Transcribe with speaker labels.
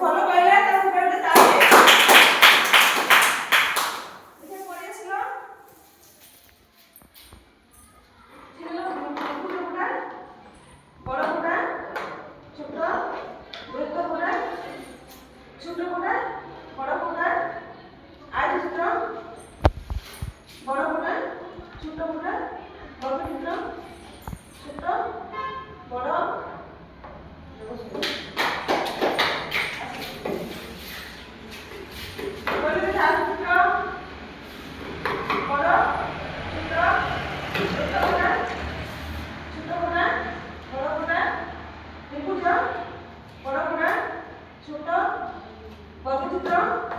Speaker 1: ଭଲ କହିଲେ ତାକୁ ଗୋଟେ ତାଳି। ଦେଖିଆ ପଳେଇ ଆସିଲ। ଚିହ୍ନିଲ କୋଉଟା? ବଡ଼ କୋଉଟା? ଛୋଟ ବୃତ୍ତ କୋଉଟା? ଛୋଟ କୋଉଟା? ବଡ଼ କୋଉଟା? ଆୟତ ଚିତ୍ର ବଡ଼ କୋଉଟା? ଛୋଟ କୋଉଟା? ବର୍ଗ ଚିତ୍ର ଛୋଟ ବଡ଼ बड़ गुड़ा छोट वर्ग चित्र।